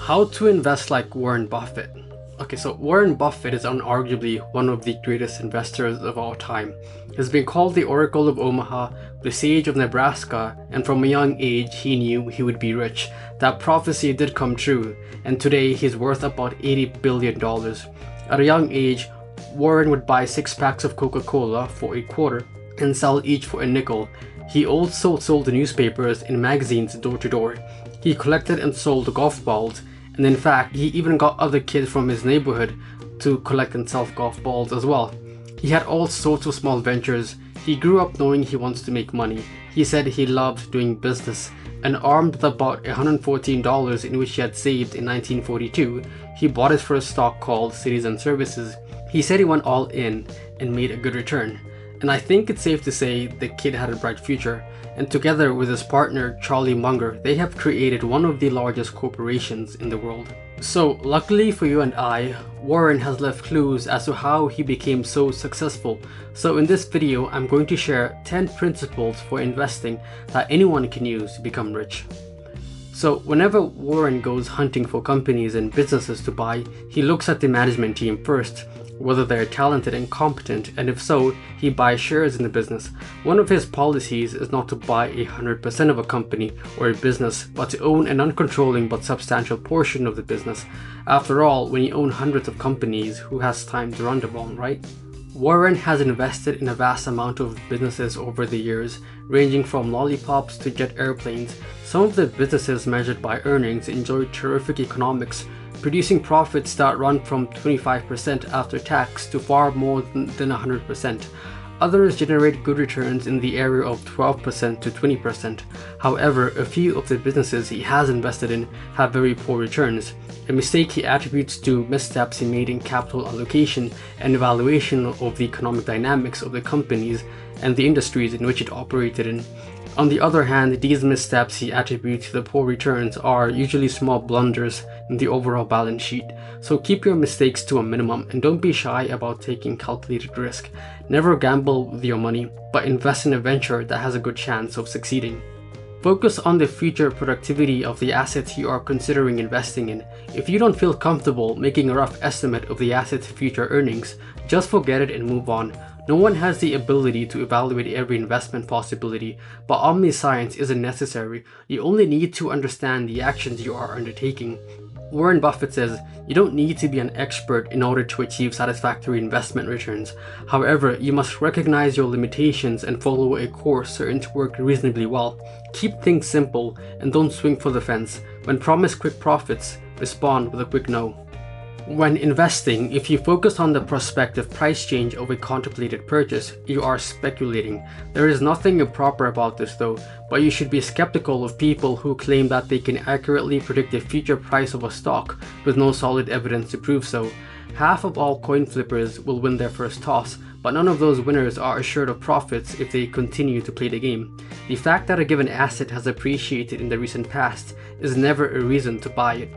How to invest like Warren Buffett. Okay, so Warren Buffett is unarguably one of the greatest investors of all time. He's been called the Oracle of Omaha, the Sage of Nebraska, and from a young age he knew he would be rich. That prophecy did come true, and today he's worth about $80 billion. At a young age, Warren would buy 6 packs of Coca-Cola for a quarter and sell each for a nickel. He also sold newspapers and magazines door to door. He collected and sold golf balls, and in fact, he even got other kids from his neighborhood to collect and sell golf balls as well. He had all sorts of small ventures. He grew up knowing he wants to make money. He said he loved doing business, and armed with about $114 in which he had saved in 1942, he bought his first stock called Cities and Services. He said he went all in and made a good return. And I think it's safe to say the kid had a bright future. And together with his partner Charlie Munger, they have created one of the largest corporations in the world. So luckily for you and I, Warren has left clues as to how he became so successful. So in this video, I'm going to share 10 principles for investing that anyone can use to become rich. So whenever Warren goes hunting for companies and businesses to buy, he looks at the management team first, whether they're talented and competent, and if so, he buys shares in the business. One of his policies is not to buy 100% of a company or a business, but to own an uncontrolling but substantial portion of the business. After all, when you own hundreds of companies, who has time to run them all, right? Warren has invested in a vast amount of businesses over the years, ranging from lollipops to jet airplanes. Some of the businesses measured by earnings enjoy terrific economics, producing profits that run from 25% after tax to far more than 100%. Others generate good returns in the area of 12% to 20%. However, a few of the businesses he has invested in have very poor returns, a mistake he attributes to missteps he made in capital allocation and evaluation of the economic dynamics of the companies and the industries in which it operated in. On the other hand, these missteps he attributes to the poor returns are usually small blunders in the overall balance sheet. So keep your mistakes to a minimum and don't be shy about taking calculated risk. Never gamble with your money, but invest in a venture that has a good chance of succeeding. Focus on the future productivity of the assets you are considering investing in. If you don't feel comfortable making a rough estimate of the asset's future earnings, just forget it and move on. No one has the ability to evaluate every investment possibility, but omniscience isn't necessary. You only need to understand the actions you are undertaking. Warren Buffett says, you don't need to be an expert in order to achieve satisfactory investment returns. However, you must recognize your limitations and follow a course certain to work reasonably well. Keep things simple and don't swing for the fence. When promised quick profits, respond with a quick no. When investing, if you focus on the prospective price change of a contemplated purchase, you are speculating. There is nothing improper about this though, but you should be skeptical of people who claim that they can accurately predict the future price of a stock with no solid evidence to prove so. Half of all coin flippers will win their first toss, but none of those winners are assured of profits if they continue to play the game. The fact that a given asset has appreciated in the recent past is never a reason to buy it.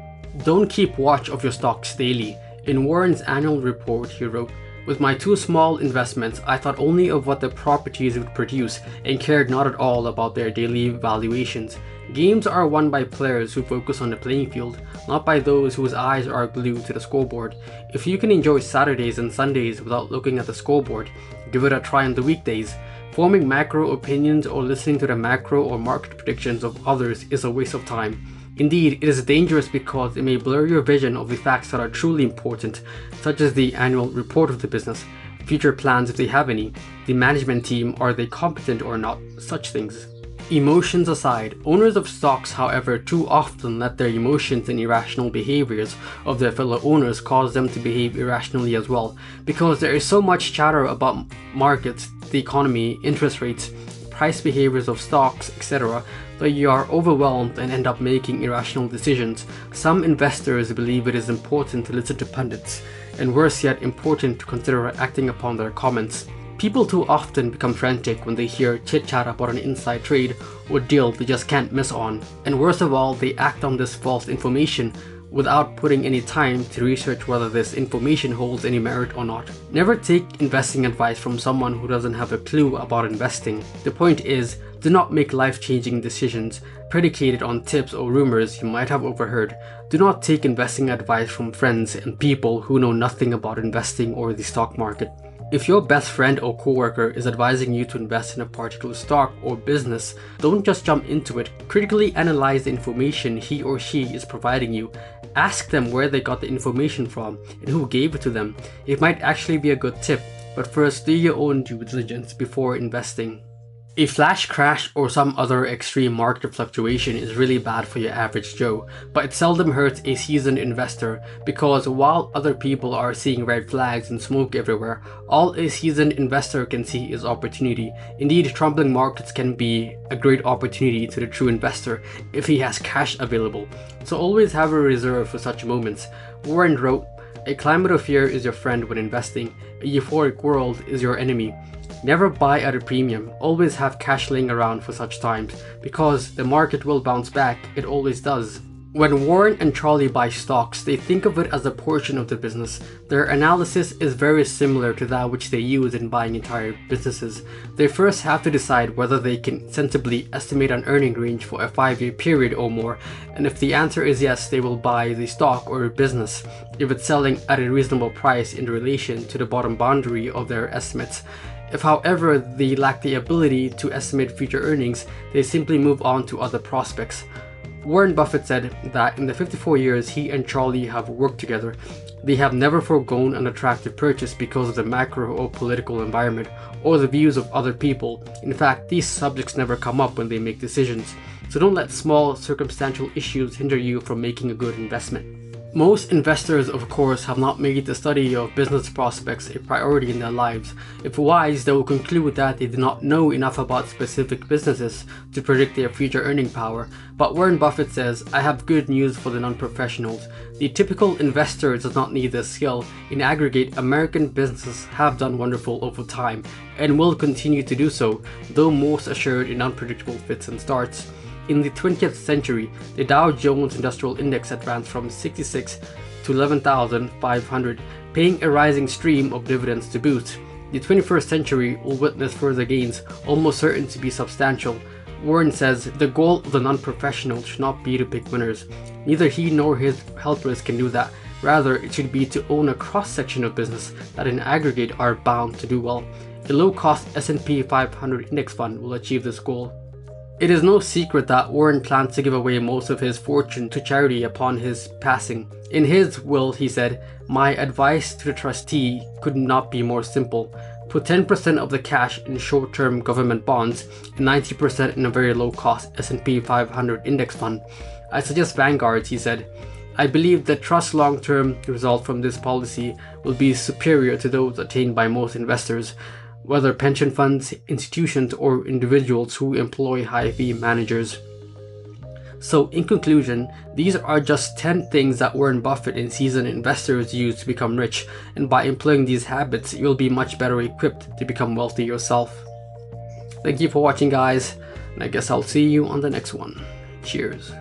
Don't keep watch of your stocks daily. In Warren's annual report, he wrote, "With my 2 small investments, I thought only of what the properties would produce and cared not at all about their daily valuations. Games are won by players who focus on the playing field, not by those whose eyes are glued to the scoreboard. If you can enjoy Saturdays and Sundays without looking at the scoreboard, give it a try on the weekdays. Forming macro opinions or listening to the macro or market predictions of others is a waste of time. Indeed, it is dangerous because it may blur your vision of the facts that are truly important, such as the annual report of the business, future plans if they have any, the management team, are they competent or not, such things." Emotions aside, owners of stocks, however, too often let their emotions and irrational behaviors of their fellow owners cause them to behave irrationally as well, because there is so much chatter about markets, the economy, interest rates, price behaviors of stocks, etc., that you are overwhelmed and end up making irrational decisions. Some investors believe it is important to listen to pundits, and worse yet, important to consider acting upon their comments. People too often become frantic when they hear chit-chat about an inside trade or deal they just can't miss on. And worst of all, they act on this false information without putting any time to research whether this information holds any merit or not. Never take investing advice from someone who doesn't have a clue about investing. The point is, Do not make life-changing decisions predicated on tips or rumors you might have overheard. Do not take investing advice from friends and people who know nothing about investing or the stock market. If your best friend or coworker is advising you to invest in a particular stock or business, don't just jump into it. Critically analyze the information he or she is providing you. Ask them where they got the information from and who gave it to them. It might actually be a good tip, but first do your own due diligence before investing. A flash crash or some other extreme market fluctuation is really bad for your average Joe, but it seldom hurts a seasoned investor, because while other people are seeing red flags and smoke everywhere, all a seasoned investor can see is opportunity. Indeed, troubling markets can be a great opportunity to the true investor if he has cash available. So always have a reserve for such moments. Warren wrote, "A climate of fear is your friend when investing. A euphoric world is your enemy. Never buy at a premium. Always have cash laying around for such times, because the market will bounce back. It always does." When Warren and Charlie buy stocks, they think of it as a portion of the business. Their analysis is very similar to that which they use in buying entire businesses. They first have to decide whether they can sensibly estimate an earning range for a 5-year period or more, and if the answer is yes, they will buy the stock or business if it's selling at a reasonable price in relation to the bottom boundary of their estimates. If, however, they lack the ability to estimate future earnings, they simply move on to other prospects. Warren Buffett said that in the 54 years he and Charlie have worked together, they have never forgone an attractive purchase because of the macro or political environment or the views of other people. In fact, these subjects never come up when they make decisions. So don't let small circumstantial issues hinder you from making a good investment. Most investors, of course, have not made the study of business prospects a priority in their lives. If wise, they will conclude that they do not know enough about specific businesses to predict their future earning power. But Warren Buffett says, "I have good news for the non-professionals. The typical investor does not need this skill. In aggregate, American businesses have done wonderful over time and will continue to do so, though most assured in unpredictable fits and starts." In the 20th century, the Dow Jones Industrial Index advanced from 66 to 11,500, paying a rising stream of dividends to boot. The 21st century will witness further gains, almost certain to be substantial. Warren says the goal of the non-professional should not be to pick winners. Neither he nor his helpers can do that. Rather, it should be to own a cross-section of business that in aggregate are bound to do well. A low-cost S&P 500 index fund will achieve this goal. It is no secret that Warren plans to give away most of his fortune to charity upon his passing. In his will, he said, "My advice to the trustee could not be more simple. Put 10% of the cash in short-term government bonds and 90% in a very low-cost S&P 500 index fund. I suggest Vanguard," he said. "I believe the trust's long-term result from this policy will be superior to those attained by most investors, whether pension funds, institutions, or individuals who employ high-fee managers." So in conclusion, these are just 10 things that Warren Buffett and seasoned investors use to become rich, and by employing these habits, you'll be much better equipped to become wealthy yourself. Thank you for watching, guys, and I guess I'll see you on the next one. Cheers.